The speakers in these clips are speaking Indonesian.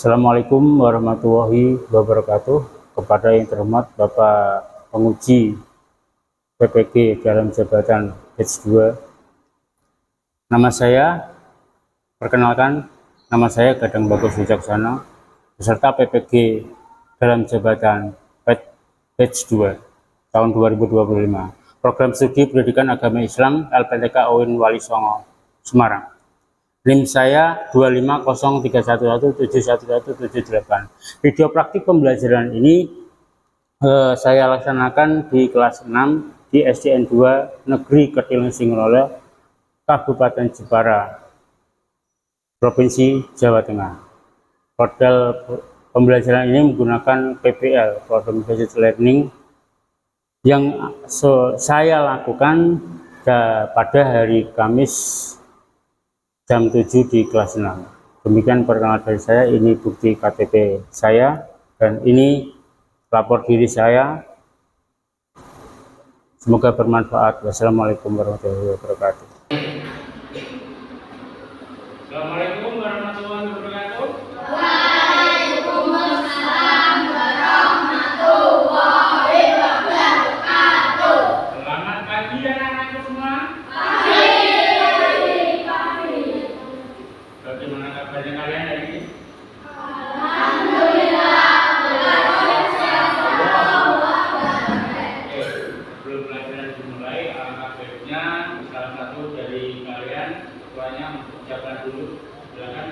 Assalamualaikum warahmatullahi wabarakatuh. Kepada yang terhormat Bapak Penguji PPG dalam jabatan batch 2. Nama saya, perkenalkan, nama saya Gadang Bagus Wicaksana, peserta PPG dalam jabatan batch 2 tahun 2025. Program Studi Pendidikan Agama Islam LPTK UIN Wali Songo, Semarang. NIM saya 25031171178. Video praktik pembelajaran ini saya laksanakan di kelas 6 di SDN 2 Negeri Ketiling Singlolo, Kabupaten Jepara, Provinsi Jawa Tengah. Model pembelajaran ini menggunakan PBL, Program Based Learning, yang saya lakukan pada hari Kamis jam 7 di kelas 6. Demikian perkenalan dari saya. Ini bukti KTP saya dan ini lapor diri saya. Semoga bermanfaat. Wassalamualaikum warahmatullahi wabarakatuh. Assalamualaikum warahmatullahi wabarakatuh. Waalaikumsalam warahmatullahi wabarakatuh. Selamat pagi anak-anakku semua. Bagaimana kabarnya kalian hari ini? Alhamdulillah. Sebelum pelajaran dimulai, alangkah baiknya salah satu dari kalian tuanya mengucapkan dulu. Silakan.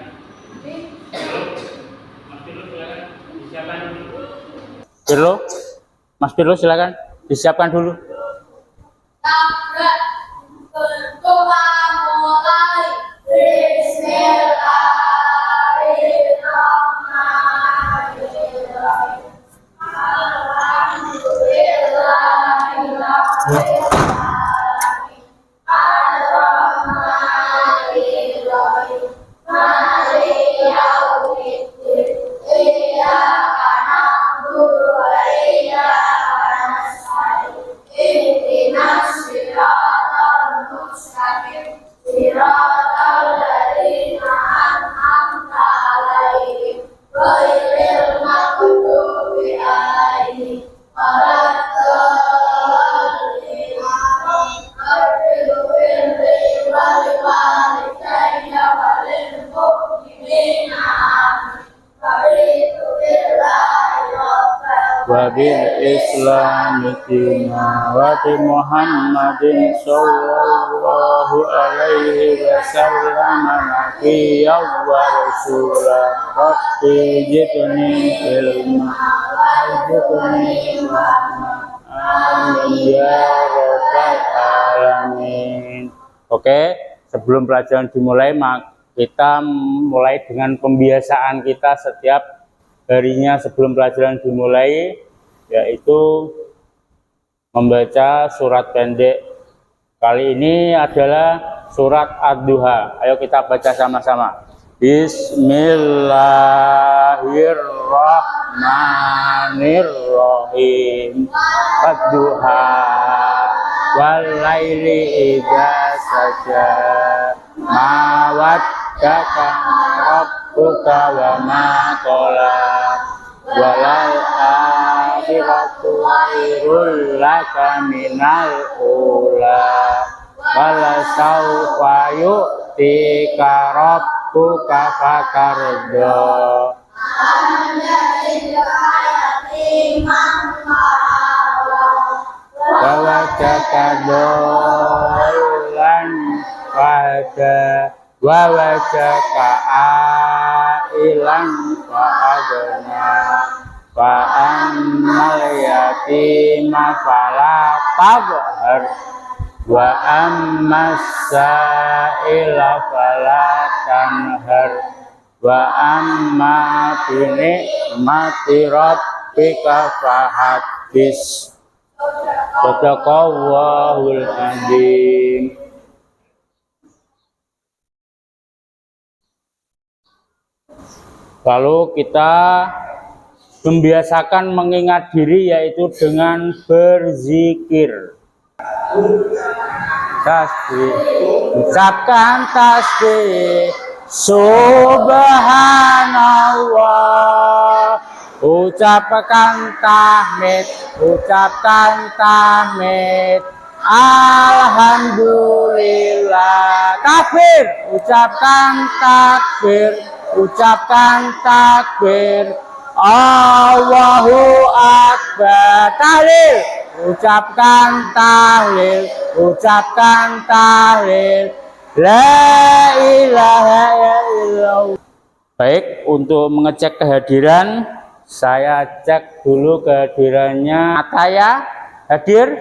Mas Pirlo silakan disiapkan dulu. Mas Pirlo silakan disiapkan dulu. Berdoa mulai. Bismillahirrahmanirrahim. Alhamdulillahirrahmanirrahim. Ar-Rahmanirrahim. Maliki yaumiddin. Iyyaka na'budu wa iyyaka nasta'in. Ihdinas siratal mustaqim. Siratal ladzina an'amta 'alaihim ghairil maghdubi 'alaihim waladdallin. Rabbil firli wal walidayya walil mu'minina amin. Raditu billahi rabban Wabil Islami dina wa bi Muhammadin sallallahu alaihi wasallam nabiyyan wa rasula. Rabbi zidni ilma warzuqni fahma. Amin ya rabbal alamin. Oke, sebelum pelajaran dimulai, kita mulai dengan pembiasaan kita setiap harinya sebelum pelajaran dimulai, yaitu membaca surat pendek. Kali ini adalah surat Ad-Duha. Ayo kita baca sama-sama. Bismillahirrahmanirrahim. Ad-Duha wal laili idza saja ma waddaka rabbuka wa ma qala walal akhiratu khairul laka minal ula wala sawfa yu'tika rabbuka fatarda. Wa wajaka dolan pada wa wajaka ailan fa adna fa ammal yatima fala tabhar wa ammas sa'ila fala tanhar wa amma bi ni'mati rabbika fahaddits. Sadaqallahul adzim. Lalu kita membiasakan mengingat diri, yaitu dengan berzikir. Tasbih, ucapkan tasbih Subhanallah. Ucapkan tahmid, ucapkan tahmid. Alhamdulillah. Takbir, ucapkan takbir, ucapkan takbir. Allahu Akbar. Tahlil, ucapkan tahlil, ucapkan tahlil. La ilaha illallah. Baik, untuk mengecek kehadiran, saya cek dulu kehadirannya. Ataya hadir?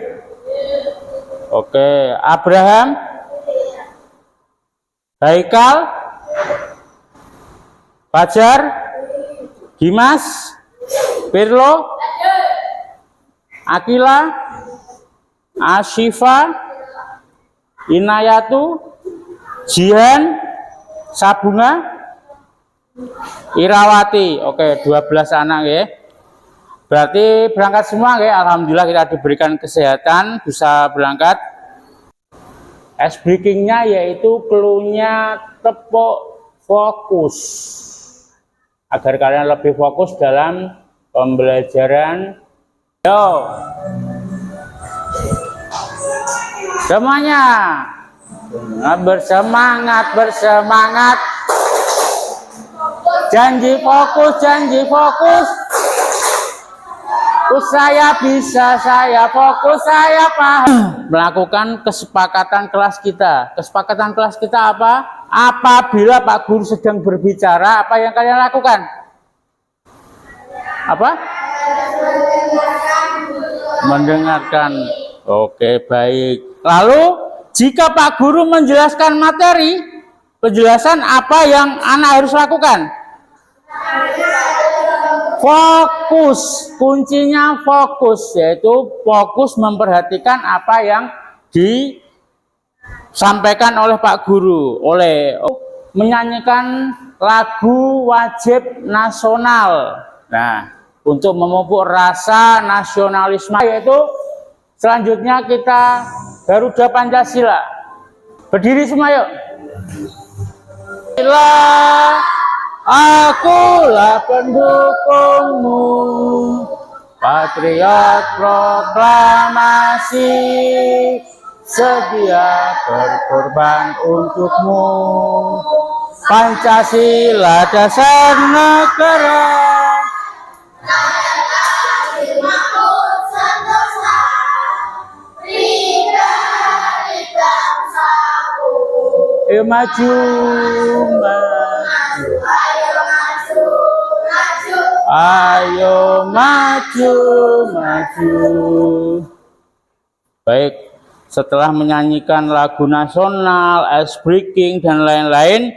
Oke, Abraham? Haikal? Fajar? Dimas? Pirlo? Akila? Ashifa? Inayatu? Jihan? Sabunga? Irawati. Oke, 12 anak ya. Berarti berangkat semua ya. Alhamdulillah kita diberikan kesehatan, bisa berangkat. Ice breakingnya yaitu clue-nya tepuk fokus. Agar kalian lebih fokus dalam pembelajaran. Yo. Semuanya. Bersemangat, bersemangat. Janji fokus, janji fokus. Saya bisa, saya fokus, saya paham. Melakukan kesepakatan kelas kita. Kesepakatan kelas kita apa? Apabila Pak Guru sedang berbicara, apa yang kalian lakukan? Apa? Mendengarkan. Oke, baik. Lalu, jika Pak Guru menjelaskan materi, penjelasan apa yang anak harus lakukan? Fokus, kuncinya fokus, yaitu fokus memperhatikan apa yang disampaikan oleh Pak Guru, oleh menyanyikan lagu wajib nasional. Nah, untuk memupuk rasa nasionalisme, yaitu selanjutnya kita Garuda Pancasila. Berdiri semua yuk. Akulah pendukungmu, patriot proklamasi, sedia berkorban untukmu. Pancasila dasar negara. Ayo maju, maju. Ayo maju, maju. Baik, setelah menyanyikan lagu nasional, ice breaking dan lain-lain,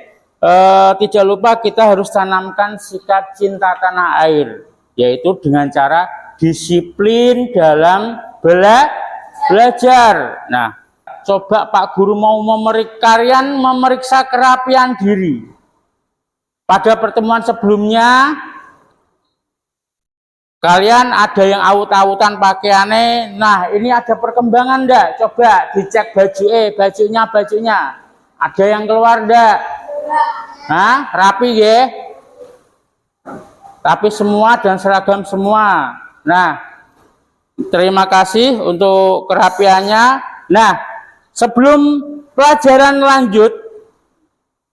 tidak lupa kita harus tanamkan sikap cinta tanah air, yaitu dengan cara disiplin dalam belajar. Nah, coba Pak Guru mau memeriksa kerapian diri. Pada pertemuan sebelumnya, kalian ada yang aut-autan pakaiannya. Nah, ini ada perkembangan enggak? Coba dicek bajunya. Ada yang keluar enggak? Nah, rapi ya. Rapi semua dan seragam semua. Nah, terima kasih untuk kerapiannya. Nah, sebelum pelajaran lanjut,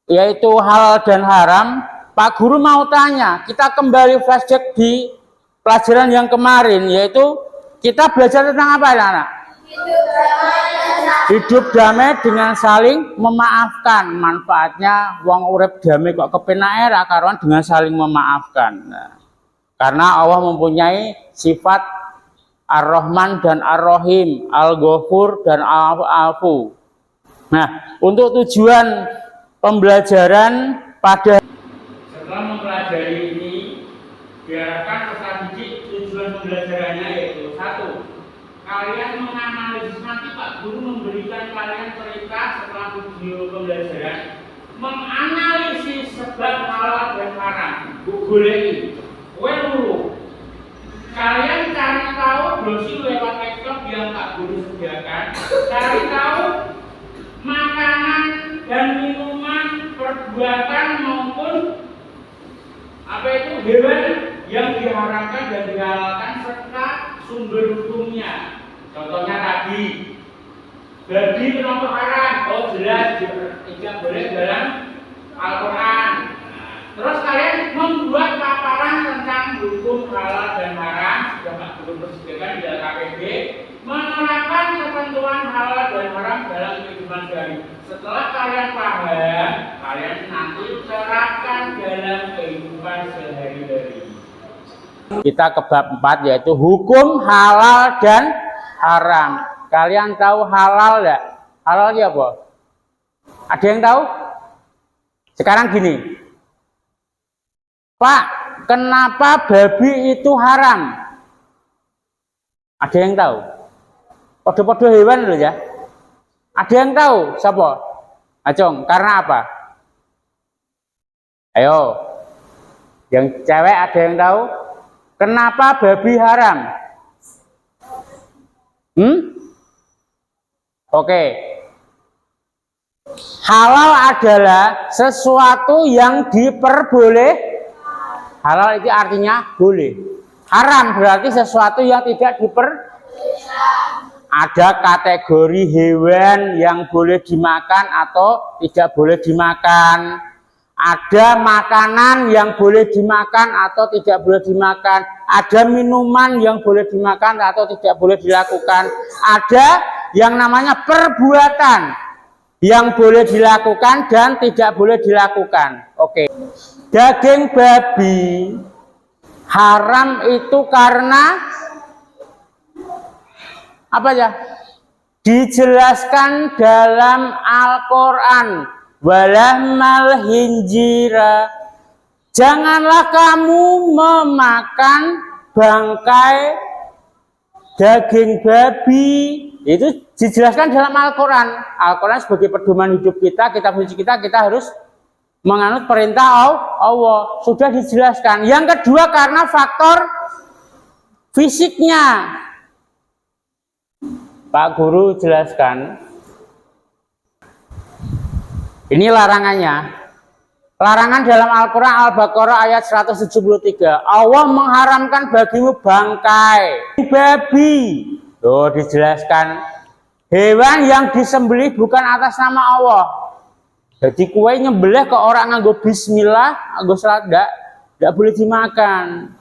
yaitu halal dan haram, Pak Guru mau tanya, kita kembali flashback di pelajaran yang kemarin, yaitu kita belajar tentang apa ya anak? Hidup damai dengan saling memaafkan. Manfaatnya wong urip damai kok kepenak era karuan dengan saling memaafkan. Nah, karena Allah mempunyai sifat Ar-Rahman dan Ar-Rahim, Al-Ghafur dan Al-Afu. Nah, untuk tujuan pembelajaran pada setelah mempelajari ini, diharapkan pesan didik tujuan pembelajarannya yaitu 1. Kalian menganalisis, nanti Pak Guru memberikan kalian perintah setelah video pembelajaran menganalisis sebab halal dan haram. Goleki, kowe dulu. Kalian cari tahu brosur lewat laptop yang Pak Guru sediakan. Cari tahu makanan dan minuman perbuatan maupun apa itu hewan yang diharamkan dan dihalalkan serta sumber hukumnya. Contohnya tadi babi kenapa haram? Oh jelas tidak boleh dalam Al-Quran. Terus kalian membuat paparan tentang hukum halal dan haram, sudah Pak Guru persediakan di dalam KPB, menerapkan ketentuan halal dan haram dalam kehidupan sehari. Setelah kalian paham, kalian nanti terapkan dalam kehidupan sehari-hari. Kita ke bab 4 yaitu hukum halal dan haram. Kalian tahu halal enggak? Halal itu apa? Ada yang tahu? Sekarang gini. Pak, kenapa babi itu haram? Ada yang tahu? Podo-podo hewan loh ya. Ada yang tahu? Siapa? Acong, karena apa? Ayo. Yang cewek ada yang tahu? Kenapa babi haram? Oke. Halal adalah sesuatu yang diperbolehkan. Halal itu artinya boleh. Haram berarti sesuatu yang tidak Ada kategori hewan yang boleh dimakan atau tidak boleh dimakan. Ada makanan yang boleh dimakan atau tidak boleh dimakan. Ada minuman yang boleh dimakan atau tidak boleh dilakukan. Ada yang namanya perbuatan yang boleh dilakukan dan tidak boleh dilakukan. Oke. Daging babi haram itu karena apa ya? Dijelaskan dalam Al-Quran, walahmal hinjira. Janganlah kamu memakan bangkai daging babi. Itu dijelaskan dalam Al-Quran. Al-Quran sebagai pedoman hidup kita, kitab suci kita harus menganut perintah Allah. Sudah dijelaskan. Yang kedua karena faktor fisiknya. Pak Guru jelaskan. Ini larangannya. Larangan dalam Al-Quran Al-Baqarah ayat 173. Allah mengharamkan bagimu bangkai babi. Tuh dijelaskan. Hewan yang disembelih bukan atas nama Allah. Jadi kue nyembelih ke orang nganggo bismillah, nganggo salat enggak boleh dimakan.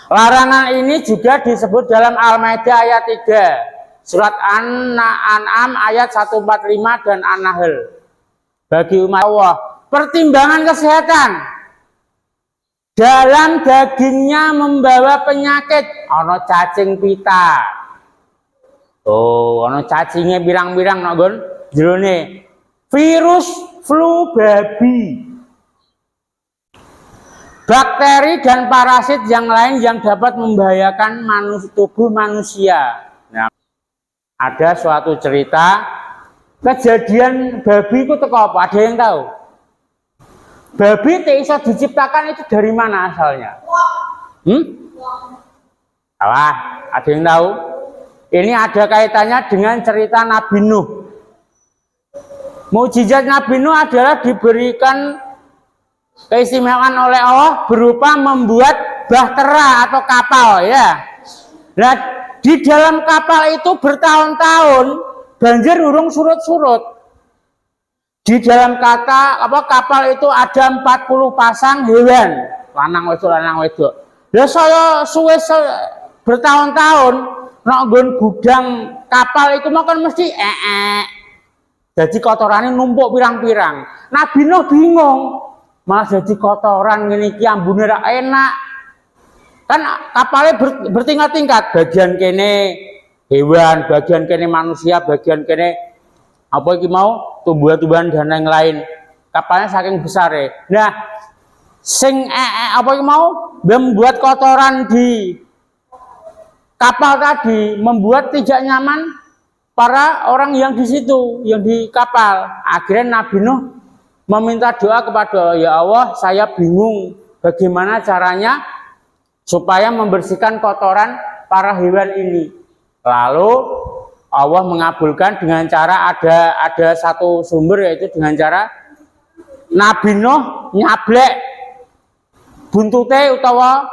Larangan ini juga disebut dalam Al-Maidah ayat 3, surat An-An'am ayat 145 dan An-Nahl. Bagi umat Allah, pertimbangan kesehatan. Dalam dagingnya membawa penyakit, ono cacing pita. Oh, ono cacingnya birang-birang nggon jerone. Virus flu babi, bakteri dan parasit yang lain yang dapat membahayakan tubuh manusia. Nah, ada suatu cerita kejadian babi itu teko apa? Ada yang tahu? Babi bisa diciptakan itu dari mana asalnya? Salah. Ada yang tahu? Ini ada kaitannya dengan cerita Nabi Nuh. Mukjizat Nabi Nuh adalah diberikan keistimewaan oleh Allah berupa membuat bahtera atau kapal ya. Nah, di dalam kapal itu bertahun-tahun banjir urung surut-surut. Di dalam kapal itu ada 40 pasang hewan, lanang wedok. Lah saya suwe bertahun-tahun nek nggon gudang kapal itu makan mesti jadi kotorannya numpuk pirang-pirang. Nabi Nuh bingung, malah jadi kotoran ngene iki ambune ra enak. Kan kapalnya bertingkat-tingkat, bagian kene hewan, bagian kene manusia, bagian kene apa iki mau tumbuhan-tumbuhan dan yang lain. Kapalnya saking besar ya. Nah, sing apa iki mau membuat kotoran di kapal tadi membuat tidak nyaman para orang yang di situ, yang di kapal. Akhirnya Nabi Nuh meminta doa kepada Allah, ya Allah, saya bingung bagaimana caranya supaya membersihkan kotoran para hewan ini. Lalu Allah mengabulkan dengan cara ada satu sumber, yaitu dengan cara Nabi Nuh nyablek buntute utawa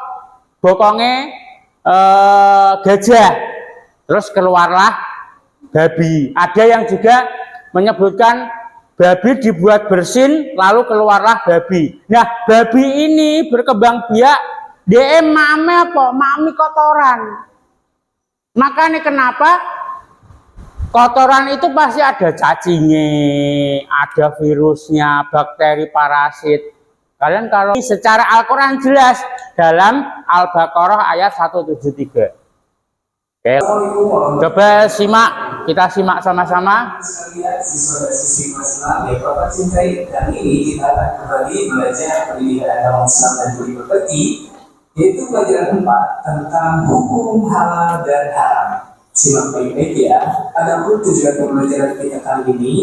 bokonge gajah, terus keluarlah babi. Ada yang juga menyebutkan babi dibuat bersin lalu keluarlah babi. Nah, babi ini berkembang biak dia mame apa? Mami kotoran. Makanya kenapa kotoran itu pasti ada cacingnya, ada virusnya, bakteri, parasit. Kalian kalau secara Al-Quran jelas dalam Al-Baqarah ayat 173. Oke, coba simak, kita simak sama-sama. Siswa-siswi Islam yang Bapak cintai, dan ini kita akan kembali belajar pendidikan agama Islam dan budi pekerti, yaitu pelajaran 4 tentang hukum halal dan haram. Simak baik-baik ya. Adapun tujuan pembelajaran kita kali ini,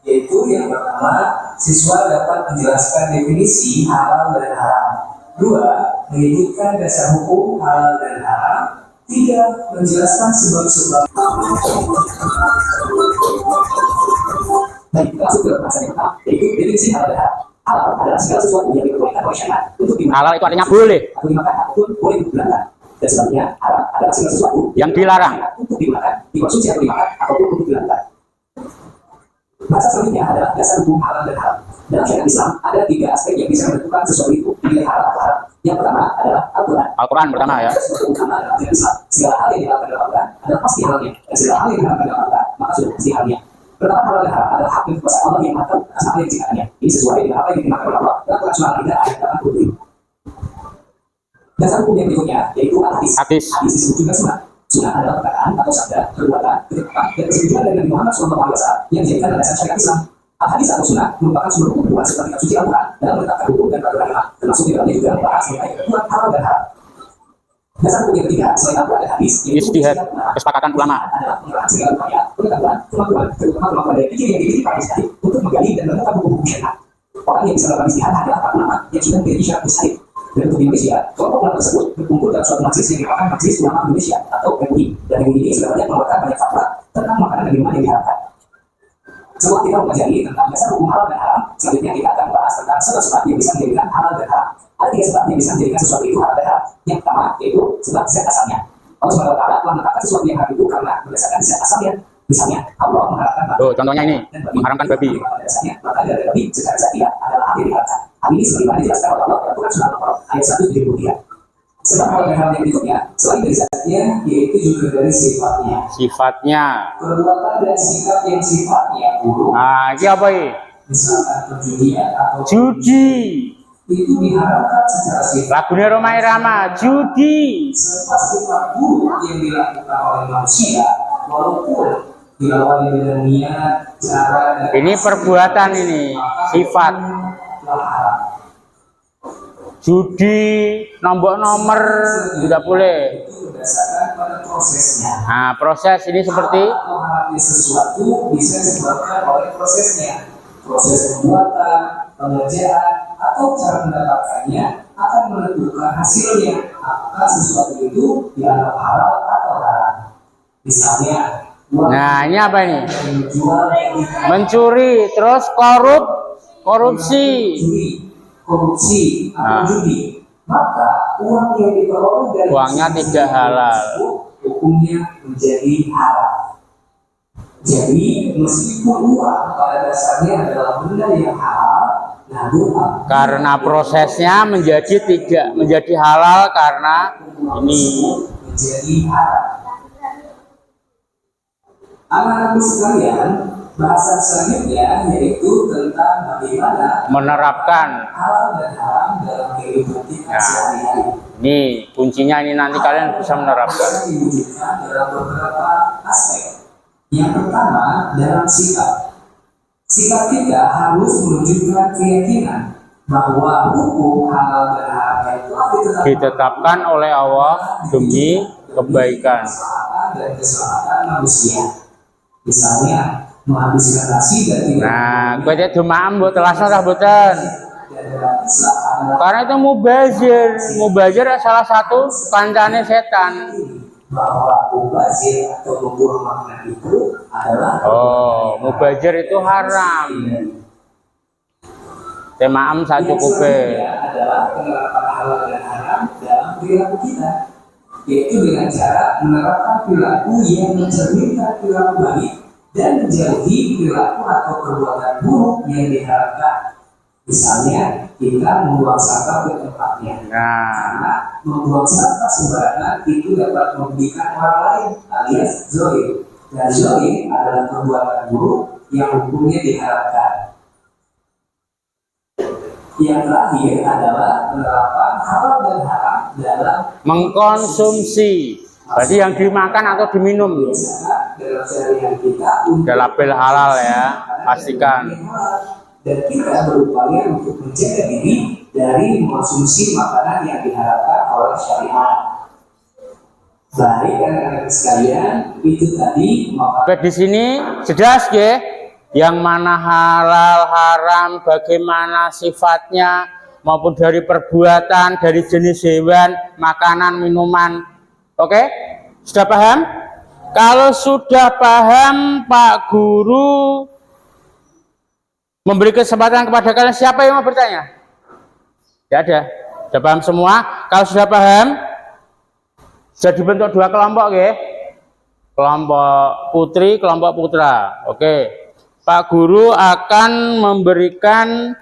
yaitu yang pertama, siswa dapat menjelaskan definisi halal dan haram. 2. Menyebutkan dasar hukum halal dan haram. 3. Menjelaskan sebab-sebab. Baik, kita masuk ke bahasan yang pertama, yaitu definisi halal dan haram. Halal adalah segala sesuatu yang diperbolehkan oleh syariat untuk dimakan. Halal itu artinya boleh, atau dimakan ataupun boleh digunakan. Dan sebaliknya, haram adalah segala sesuatu yang dilarang untuk digunakan, dikonsumsi atau dimakan ataupun untuk dilakukan. Bahasa selanjutnya adalah dasar hukum halal dan haram. Dalam syariat Islam ada 3 aspek yang bisa menentukan sesuatu itu dinilai halal atau haram. Yang pertama adalah Al-Quran. Al-Quran pertama ya. Sesuatu utama dalam syariat Islam. Segala hal yang dilakukan dalam Al-Quran adalah pasti halalnya, dan segala hal yang dilakukan dalam Al-Quran maka sudah pasti halalnya. Pertama, halal dan haram adalah hak dan kekuasaan Allah yang mengatur atas apa yang diciptakannya. Ini sesuai dengan apa yang dimakan oleh Allah dalam Quran Surah Al-Baqarah ayat 87. Dasar hukum yang berikutnya yaitu hadis. Hadis. Hadis disebut juga sunnah. Sunnah adalah perkataan atau sabda, perbuatan, ketetapan, dan persetujuan dari Nabi Muhammad SAW yang dijadikan landasan syariat Islam. Hadis atau sunnah merupakan sumber hukum kedua seperti kitab suci Al-Quran dalam menetapkan hukum dan peraturan agama, termasuk di dalamnya juga membahas mengenai ketentuan halal dan haram. Dasar hukum yang ketiga selain Al-Quran dan hadis yaitu Ijtihad, kesepakatan ulama. adalah pengolahan segala upaya, pengetahuan, kemampuan, terutama kemampuan dari pikir yang dimiliki para mujtahid untuk menggali dan menetapkan hukum syariat. Orang yang bisa melakukan ijtihad adalah para ulama yang sudah memiliki syarat mujtahid. Dan untuk Indonesia, kelompok ulama tersebut berkumpul dalam suatu majelis yang dinamakan Majelis Ulama Indonesia atau MUI. Dan MUI ini sudah banyak mengeluarkan banyak fatwa tentang makanan dan minuman yang diharamkan. Setelah kita mempelajari tentang dasar hukum halal dan haram, selanjutnya kita akan membahas tentang sebab-sebab yang bisa menjadikan halal dan haram. Ada 3 sebab yang bisa menjadikan sesuatu itu halal dan haram. Yang pertama yaitu sebab zat asalnya. Allah SWT telah menetapkan sesuatu yang haram itu karena berdasarkan zat asalnya. Misalnya, Allah mengharamkan babi. Contohnya ini, mengharamkan babi. Dasarnya, maka dari babi secara zatiah adalah hal yang diharamkan. Hal ini sebagaimana dijelaskan oleh Allah dalam Quran Surah Al-Baqarah ayat 173. Sebab halal dan haram yang berikutnya, selain dari zatnya, yaitu juga dari sifatnya. Sifatnya. Perbuatan dan sikap yang sifatnya buruk. Nah, ini apa ini? Misalkan perjudian atau Judi. itu diharamkan secara sifat. Lagunya Roma Irama, judi. Serta sifat buruk yang dilakukan oleh manusia, walaupun dilakukan dengan niat, cara, dan Ini perbuatan ini, sifat. Judi, nomor tidak boleh. itu berdasarkan pada prosesnya. Nah, proses ini seperti Atau haramnya sesuatu bisa disebabkan oleh prosesnya. Proses pembuatan, pengerjaan, atau cara mendapatkannya akan menentukan hasilnya. Apakah sesuatu itu dianggap halal atau haram. Misalnya, Nah, ini apa ini? menjual yang Mencuri, terus korupsi. korupsi atau Nah. judi, maka uang yang diperoleh dari Uangnya tidak halal. hukumnya menjadi haram. Jadi meskipun uang pada dasarnya adalah benda yang halal, namun Karena prosesnya tidak menjadi halal karena ini. menjadi haram. Anak-anakku sekalian, bahasan selanjutnya yaitu tentang bagaimana Menerapkan. halal dan haram dalam kehidupan kita Nah. sehari-hari. Ini kuncinya, ini nanti kalian bisa menerapkan. Bisa diwujudkan dalam beberapa aspek. Yang pertama dalam sikap. Sikap kita harus menunjukkan keyakinan bahwa hukum halal dan haram yang telah Ditetapkan oleh Allah demi kebaikan. dan keselamatan manusia. Misalnya menghabiskan nasi dan tidak. Nah, gue jadi demam buat telasa dah boten. Dan dalam Islam adalah Karena itu mubazir salah satu kancane setan. bahwa mubazir atau membuang makanan itu adalah Oh, mubazir itu haram. Temaem Yang sacukupe. selanjutnya adalah penerapan halal dan haram dalam perilaku kita, yaitu dengan cara menerapkan perilaku yang mencerminkan perilaku baik dan menjauhi perilaku atau perbuatan buruk yang diharapkan. Misalnya, kita membuang sampah ke tempatnya. Nah, Karena membuang sampah sembarangan itu dapat merugikan orang lain alias zolim. Dan zolim adalah perbuatan buruk yang hukumnya diharapkan. Yang terakhir adalah penerapan halal dan haram dalam mengkonsumsi. Berarti yang dimakan atau diminum. biasanya dalam sehari-hari kita untuk Ada label halal ya, pastikan. dan kita berupaya untuk menjaga diri dari mengkonsumsi makanan yang diharapkan oleh syariat. Baik anak-anak sekalian, itu tadi makanan. Oke, di sini jelas ya, yang mana halal, haram, bagaimana sifatnya, maupun dari perbuatan, dari jenis hewan, makanan, minuman. Oke, sudah paham? Kalau sudah paham, Pak Guru memberi kesempatan kepada kalian. Siapa yang mau bertanya? Tidak ada. Sudah paham semua? Kalau sudah paham, sudah dibentuk dua kelompok ya. Kelompok putri, kelompok putra. Oke. Pak Guru akan memberikan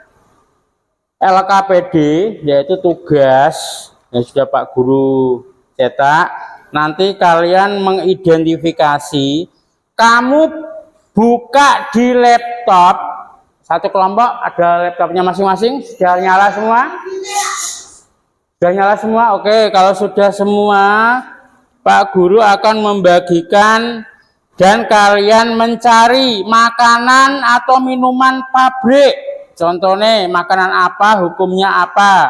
LKPD, yaitu tugas yang sudah Pak Guru cetak. Nanti kalian mengidentifikasi, kamu buka di laptop. Satu kelompok ada laptopnya masing-masing. Sudah nyala semua? Sudah nyala semua? Oke, kalau sudah semua, Pak Guru akan membagikan dan kalian mencari makanan atau minuman pabrik. Contohnya makanan apa, hukumnya apa,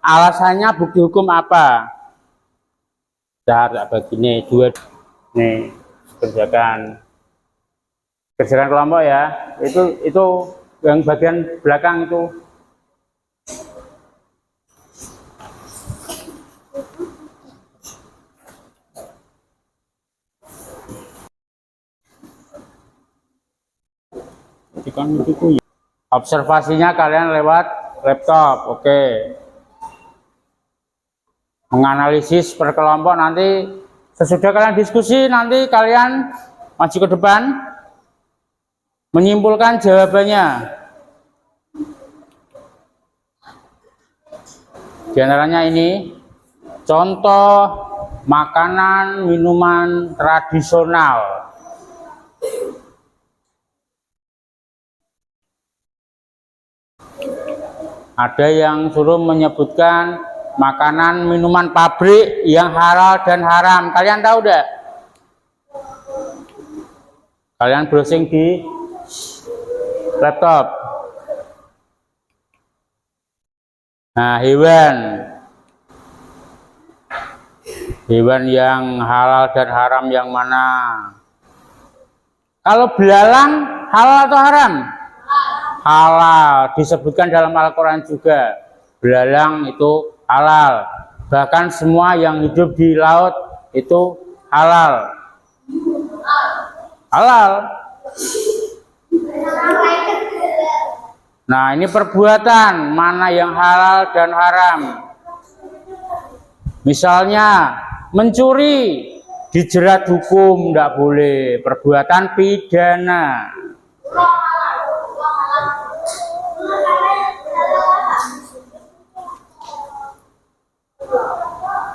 alasannya, bukti hukum apa. Tak begini dua nih kerjakan kelompok ya. Itu yang bagian belakang itu. Observasinya kalian lewat laptop, oke. Menganalisis per kelompok, nanti sesudah kalian diskusi, nanti kalian maju ke depan menyimpulkan jawabannya. Di antaranya ini contoh makanan minuman tradisional. Ada yang suruh menyebutkan makanan minuman pabrik yang halal dan haram. Kalian tahu enggak? Kalian browsing di laptop. Nah, hewan yang halal dan haram yang mana? Kalau belalang halal atau haram? Halal, disebutkan dalam Al-Quran juga. Belalang itu halal. Bahkan semua yang hidup di laut itu halal. Halal. Nah, ini perbuatan mana yang halal dan haram. Misalnya mencuri, dijerat hukum, tidak boleh, perbuatan pidana.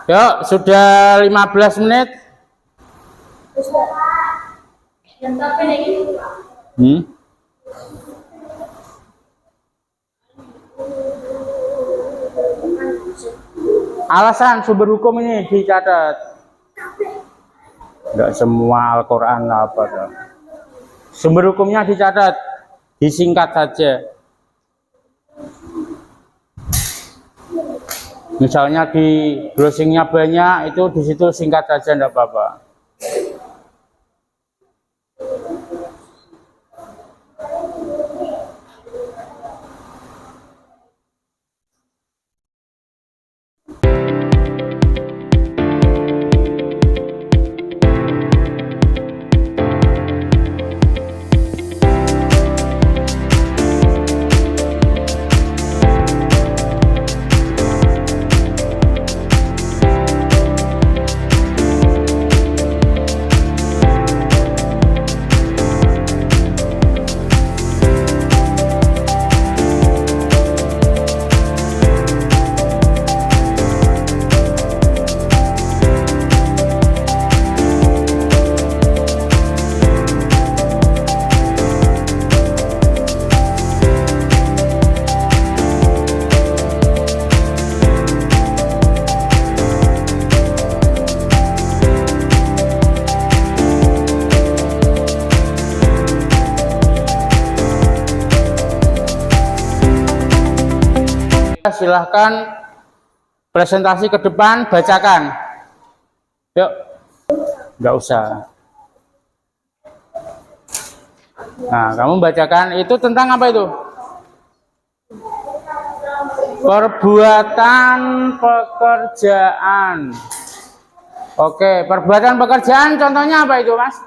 Yuk, sudah 15 menit. Alasan sumber hukum ini dicatat. Enggak semua Al-Quran apa. Sumber hukumnya dicatat, disingkat saja. Misalnya di browsingnya banyak, itu di situ singkat saja, enggak apa-apa. silahkan presentasi ke depan, bacakan. Yuk, nggak usah. Nah, kamu bacakan itu tentang apa itu? Perbuatan pekerjaan. Oke, perbuatan pekerjaan contohnya apa itu, Mas?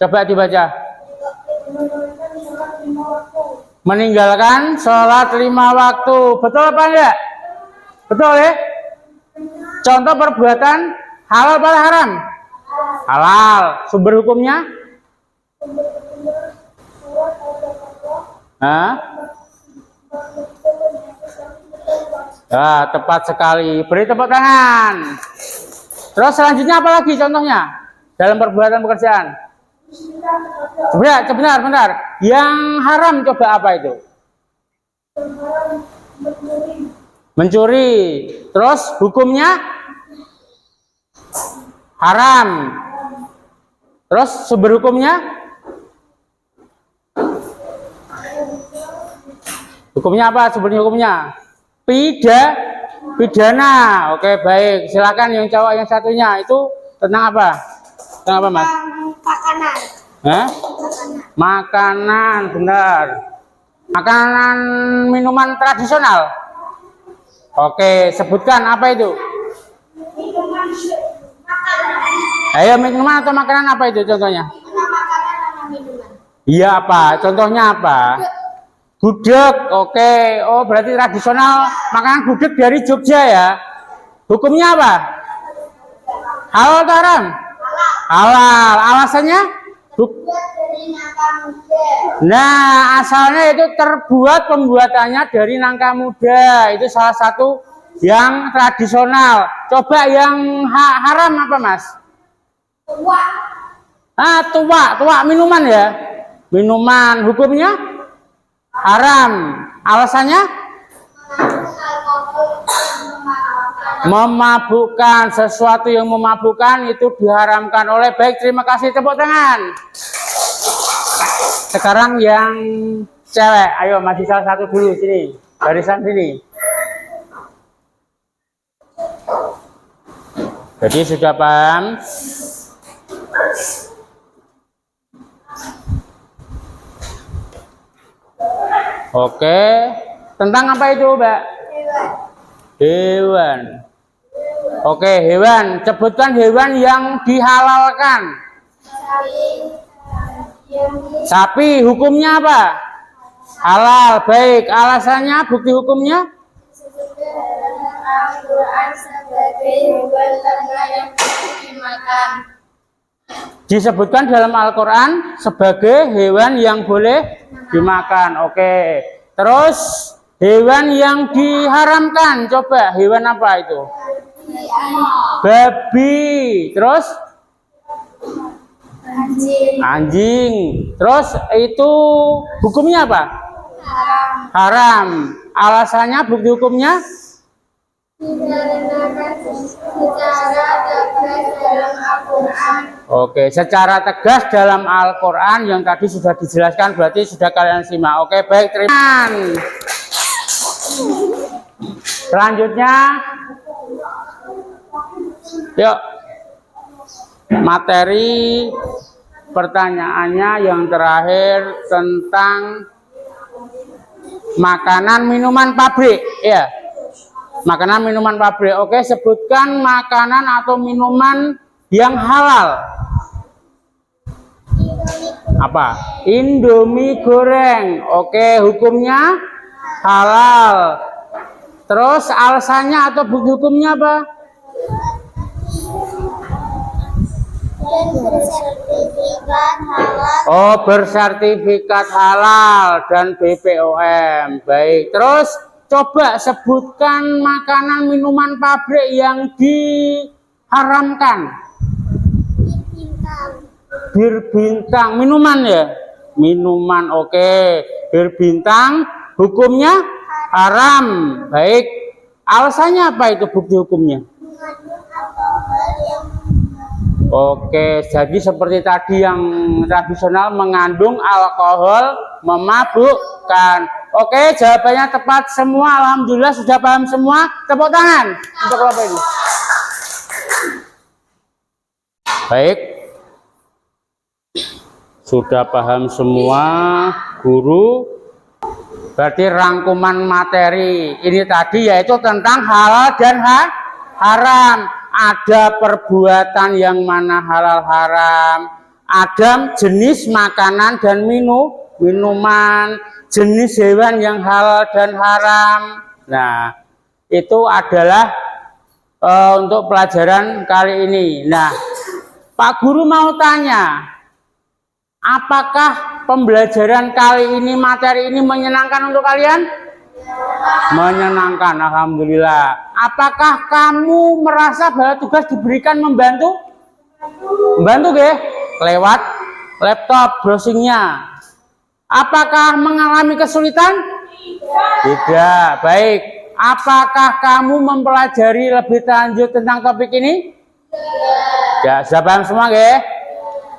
Coba dibaca. Meninggalkan sholat 5 waktu. Betul apa enggak? Betul ya? Contoh perbuatan halal atau haram? Halal. Sumber hukumnya? Hah? Ah, tepat sekali. Beri tepuk tangan. Terus selanjutnya apa lagi contohnya dalam perbuatan pekerjaan? Sebentar. Yang haram coba apa itu? Mencuri. Terus hukumnya haram. Terus sumber hukumnya? Hukumnya apa? Sumber hukumnya? Pidana. Oke, baik. Silakan yang cowok yang satunya itu tentang apa? Tentang apa, Mas? Makanan. Hah? Makanan, benar. Makanan minuman tradisional. Oke, sebutkan apa itu? Minuman makanan. Ayo, minuman atau makanan apa itu contohnya? Makanan sama minuman. Iya, apa? Contohnya apa? Gudeg. Oke. Oh, berarti tradisional makanan gudeg dari Jogja ya. Hukumnya apa? Halal atau haram? Halal. Alasannya? Dari nangka muda. Nah, asalnya itu terbuat pembuatannya dari nangka muda. Itu salah satu yang tradisional. Coba yang haram apa, Mas? Tua. Ah, tua minuman ya. Minuman hukumnya haram. Alasannya? Memabukkan. Sesuatu yang memabukkan itu diharamkan oleh. Baik, terima kasih, tepuk tangan. Sekarang yang cewek, ayo masih salah satu dulu sini, barisan sini. Jadi sudah paham? Oke, tentang apa itu, Mbak? Hewan. Oke, hewan. Sebutkan hewan yang dihalalkan. Sapi, hukumnya apa? Halal. Baik, alasannya, bukti hukumnya? Al-Quran sebagai hewan ternak yang dimakan. Disebutkan dalam Al-Quran sebagai hewan yang boleh dimakan. Oke. Terus hewan yang diharamkan. Coba hewan apa itu? Babi. Terus anjing. Terus itu hukumnya apa? Haram. Alasannya, bukti hukumnya? Dikarenakan secara tegas dalam Al-Quran. Oke, secara tegas dalam Al-Quran yang tadi sudah dijelaskan, berarti sudah kalian simak. Oke, baik, terima kasih. Selanjutnya, yuk, materi pertanyaannya yang terakhir tentang makanan minuman pabrik, ya. Makanan minuman pabrik. Oke, sebutkan makanan atau minuman yang halal. Apa? Indomie goreng. Oke, hukumnya halal. Terus alasannya atau bukti hukumnya apa? Bersertifikat halal. Oh, bersertifikat halal dan BPOM. Baik. Terus coba sebutkan makanan minuman pabrik yang diharamkan. Bir bintang, minuman ya? Minuman, oke. Bir bintang, hukumnya haram. Baik. Alasannya apa itu bukti hukumnya? Oke, jadi seperti tadi yang tradisional mengandung alkohol memabukkan. Oke, jawabannya tepat semua. Alhamdulillah sudah paham semua. Tepuk tangan untuk kelompok ini. Baik. Sudah paham semua, guru. Berarti rangkuman materi ini tadi yaitu tentang halal dan haram. Ada perbuatan yang mana halal haram. Ada jenis makanan dan minuman, jenis hewan yang halal dan haram. Nah, itu adalah untuk pelajaran kali ini. Nah, Pak Guru mau tanya, apakah pembelajaran kali ini, materi ini menyenangkan untuk kalian? Menyenangkan, alhamdulillah. Apakah kamu merasa bahwa tugas diberikan membantu? Membantu, ya? Lewat laptop browsingnya. Apakah mengalami kesulitan? Tidak. Baik. Apakah kamu mempelajari lebih lanjut tentang topik ini? Ya, sudah paham semua, ya?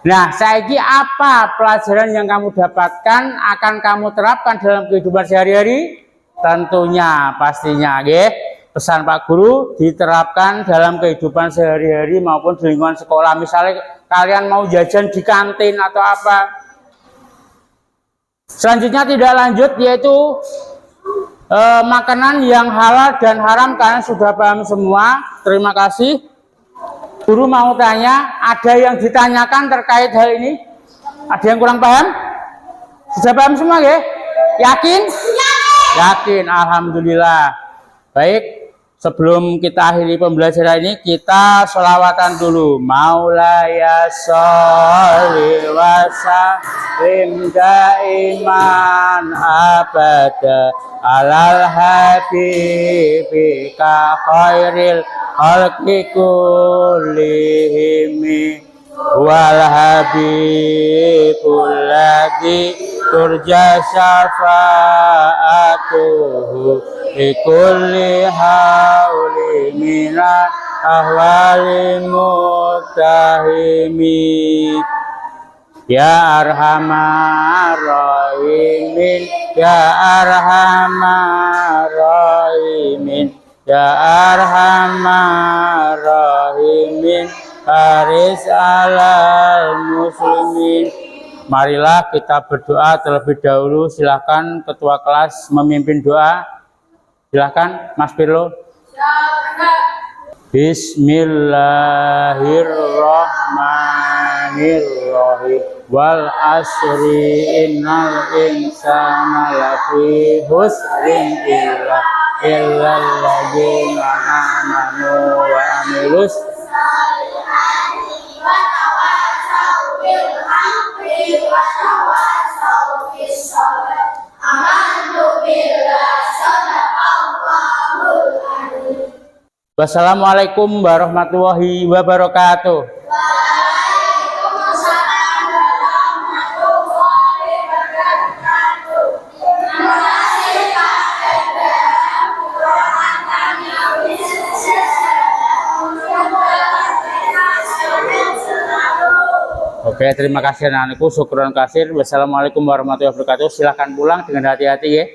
Nah, saiki apa pelajaran yang kamu dapatkan akan kamu terapkan dalam kehidupan sehari-hari? Tentunya, pastinya, ya. Pesan Pak Guru diterapkan dalam kehidupan sehari-hari maupun di lingkungan sekolah. Misalnya kalian mau jajan di kantin atau apa. Selanjutnya tidak lanjut yaitu makanan yang halal dan haram. Kalian sudah paham semua. Terima kasih. Guru mau tanya, ada yang ditanyakan terkait hal ini? Ada yang kurang paham? Sudah paham semua, ya? Yakin? Yakin, alhamdulillah. Baik, sebelum kita akhiri pembelajaran ini, kita sholawatan dulu. Maulaya sholli wa sallim daiman abada alal habibika khairil khalqi kullihim wal habibul ladzi turja syafa'atuhu likulli hauli minal ahwali muttahimi ya arhamar rahimin ya arhamar rahimin ya arhamar rahimin haris alal muslimin. Marilah kita berdoa terlebih dahulu. Silakan ketua kelas memimpin doa. Silakan Mas Pirlo. Bismillahirrahmanirrahim. Wal asri innal insana lafi husrin illal ladzina amanu wa amilus Wassalamualaikum warahmatullahi wabarakatuh. Oke, terima kasih anak-anakku. Syukron kasir. Wassalamualaikum warahmatullahi wabarakatuh. Silahkan pulang dengan hati-hati, ya.